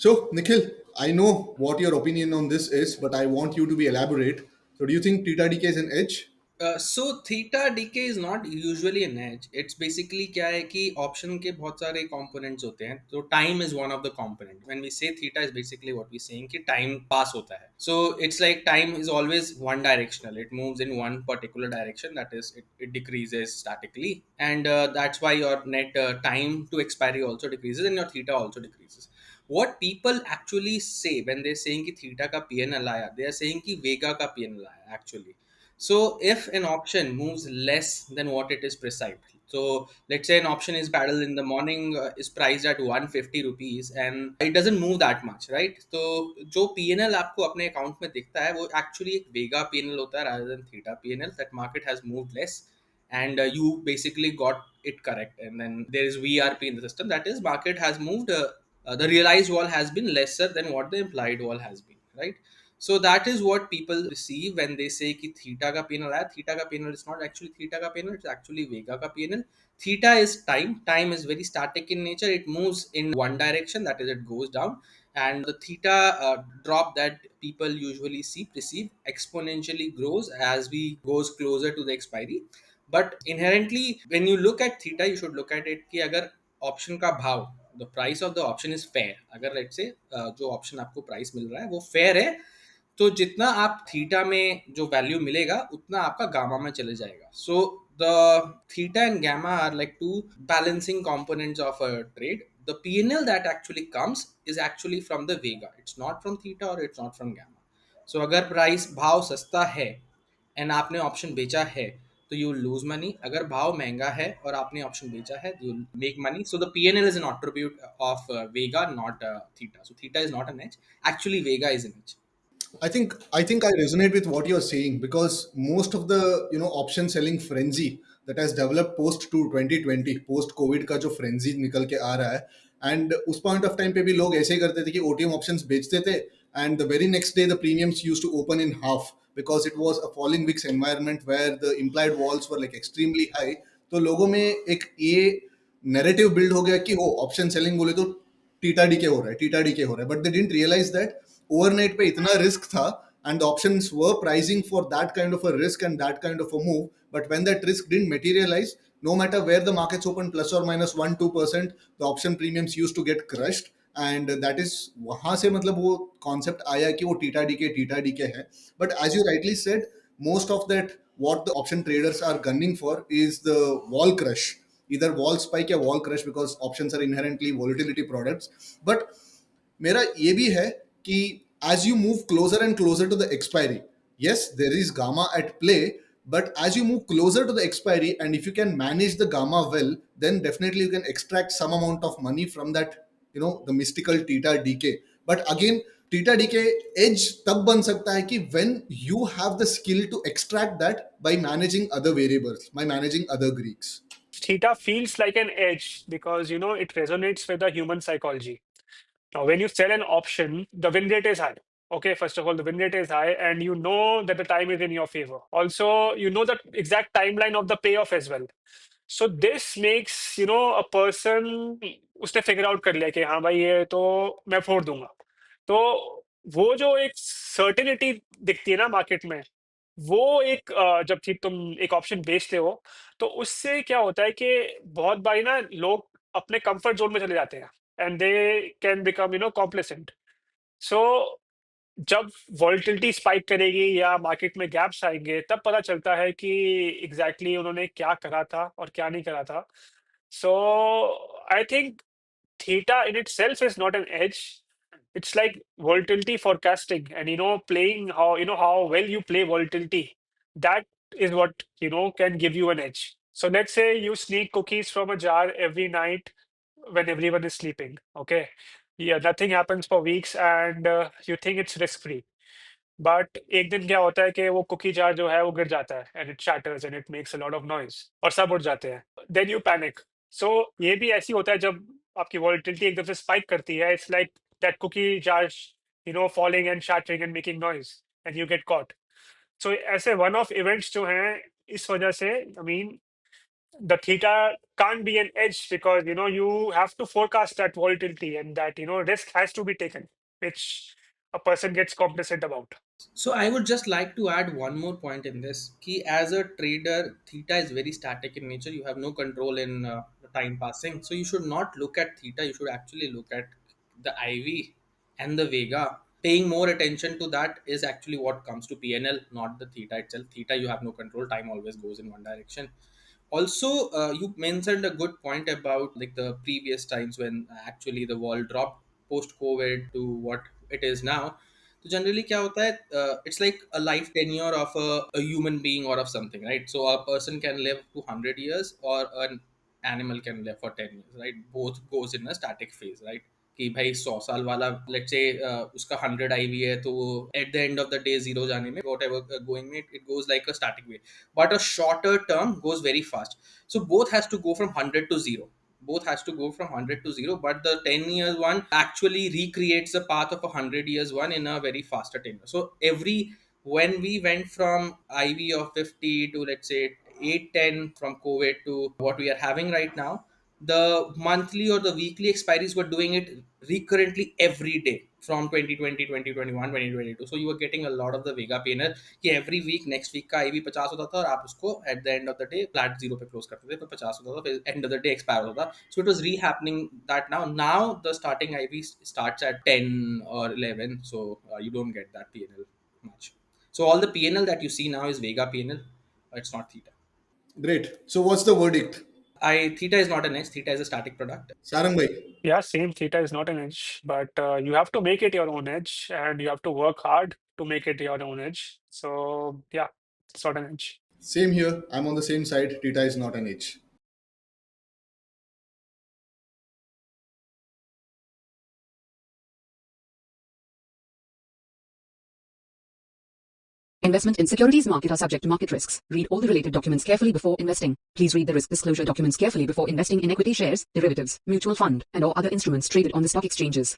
So, Nikhil, I know what your opinion on this is, but I want you to be elaborate. So, do you think theta decay is an edge? So theta decay is not usually an edge. It's basically क्या है कि option के बहुत सारे components होते हैं. So time is one of the component. When we say theta is basically what we're saying कि time pass होता है. So it's like time is always one directional. It moves in one particular direction. That is, it decreases statically, and that's why your net time to expiry also decreases and your theta also decreases. What people actually say when they're saying कि theta का PNL आया, they are saying कि Vega का PNL आया actually. So if an option moves less than what it is prescribed, so let's say an option is paddle in the morning is priced at 150 rupees and it doesn't move that much, right? So जो PNL आपको अपने account में दिखता है वो actually एक Vega PNL होता है rather than Theta PNL. That market has moved less and you basically got it correct. And then there is VRP in the system, that is market has moved, the realized wall has been lesser than what the implied wall has been, right? So that is what people receive when they say कि theta का PNL है. Theta का PNL is not actually theta का PNL, it's actually Vega का PNL. Theta is time. Time is very static in nature. It moves in one direction, that is, it goes down. And the theta drop that people usually see perceive exponentially grows as we goes closer to the expiry. But inherently, when you look at theta, you should look at it कि अगर option का भाव, the price of the option is fair, अगर let's say जो option आपको price मिल रहा है वो फेयर है, तो जितना आप थीटा में जो वैल्यू मिलेगा उतना आपका गामा में चले जाएगा. So the theta and gamma are like two balancing components of a trade. The PNL that actually comes is actually from the vega, it's not from theta और it's not from gamma. So अगर price भाव सस्ता है and आपने option बेचा है तो you lose money. अगर भाव महंगा है और आपने ऑप्शन बेचा है you make money. So the PNL is an attribute of vega, not theta. So theta is not an edge, actually vega is an edge. I think I resonate with what you're saying because most of the option selling frenzy that has developed post to 2020 post COVID का जो frenzy निकल के आ रहा है, and उस point of time पे भी लोग ऐसे ही करते थे कि OTM options बेचते थे and the very next day the premiums used to open in half because it was a falling VIX environment where the implied walls were like extremely high. तो लोगों में एक ये narrative build हो गया कि वो option selling बोले तो टीटा डीके हो रहा है, टीटा डीके हो रहा है, but they didn't realise that overnight पे इतना रिस्क था and the options were pricing for that kind of a risk and that kind of a move, but when that risk didn't materialize, no matter where the markets open plus or minus 1-2%, the option premiums used to get crushed. And that is वहां से मतलब वो concept आया कि वो theta decay है. But as you rightly said, most of that what the option traders are gunning for is the wall crush, either wall spike या wall crush, because options are inherently volatility products. But मेरा ये भी है कि as you move closer and closer to the expiry, yes, there is gamma at play, but as you move closer to the expiry and if you can manage the gamma well, then definitely you can extract some amount of money from that, the mystical theta decay. But again, theta decay edge तब बन सकता है कि when you have the skill to extract that by managing other variables, by managing other Greeks. Theta feels like an edge because it resonates with the human psychology. Now, when you sell an option, the win rate is high. Okay, first of all, the win rate is high, and you know that the time is in your favor. Also, you know the exact timeline of the payoff as well. So this makes a person उसने figure out कर लिया कि हाँ भाई ये तो मैं फोड़ दूंगा. तो वो जो एक सर्टेनिटी दिखती है ना मार्केट में, वो एक जब ठीक तुम एक ऑप्शन बेचते हो तो उससे क्या होता है कि बहुत बारी ना लोग अपने कंफर्ट जोन में चले जाते हैं and they can become complacent. So जब वॉलिटिलिटी स्पाइक करेगी या मार्केट में गैप्स आएंगे तब पता चलता है कि एग्जैक्टली उन्होंने क्या करा था और क्या नहीं करा था. So I think theta in itself is not an edge. It's like volatility forecasting and playing how well you play volatility. That is what can give you an edge. So let's say you sneak cookies from a jar every night when everyone is sleeping. Okay, yeah, nothing happens for weeks and you think it's risk free. But एक दिन क्या होता है कि वो cookie jar जो है वो गिर जाता है and it shatters and it makes a lot of noise और सब उठ जाते हैं. Then you panic. So ये भी ऐसी होता है जब आपकी volatility एकदम से spike करती है. It's like that cookie jar falling and shattering and making noise and you get caught. So ऐसे one off events जो हैं इस वजह से I mean the theta can't be an edge because you have to forecast that volatility and that risk has to be taken, which a person gets complacent about. So I would just like to add one more point in this. Key as a trader, theta is very static in nature. You have no control in the time passing. So you should not look at theta. You should actually look at the IV and the Vega. Paying more attention to that is actually what comes to PNL, not the theta itself. Theta you have no control. Time always goes in one direction. Also, you mentioned a good point about like the previous times when actually the wall dropped post COVID to what it is now. So generally क्या होता है, it's like a life tenure of a human being or of something, right? So a person can live to 100 years or an animal can live for 10 years, right? Both goes in a static phase, right? कि भाई 100 साल वाला late से उसका 100 IV है तो at the end of the day zero जाने में वॉट एवर गोइंग में it goes like a static way but a shorter term goes very fast. So both has to go from 100 to 0. Both has to go from 100 to 0, but the 10 years one actually recreates the path of a 100 years one in a very faster tenure. So every when we went from IV of 50 to let's say 810 from COVID to what we are having right now, the monthly or the weekly expiries were doing it recurrently every day from 2020, 2021, 2022. So you were getting a lot of the Vega painter कि every week next week का ivy 50 होता था और आप उसको at the end of the day flat zero पे close करते थे तो 50 होता था फिर end of the day expire होता था. So it was re-happening that now the starting IV starts at 10 or 11, so you don't get that PNL much. So all the PNL that you see now is Vega PNL. It's not Theta. Great. So what's the verdict? Theta is not an edge. Theta is a static product. Sarang bhai. Yeah, same, theta is not an edge, but you have to make it your own edge and you have to work hard to make it your own edge. So yeah, it's not an edge. Same here. I'm on the same side. Theta is not an edge. Investment in securities market are subject to market risks. Read all the related documents carefully before investing. Please read the risk disclosure documents carefully before investing in equity shares, derivatives, mutual fund, and or other instruments traded on the stock exchanges.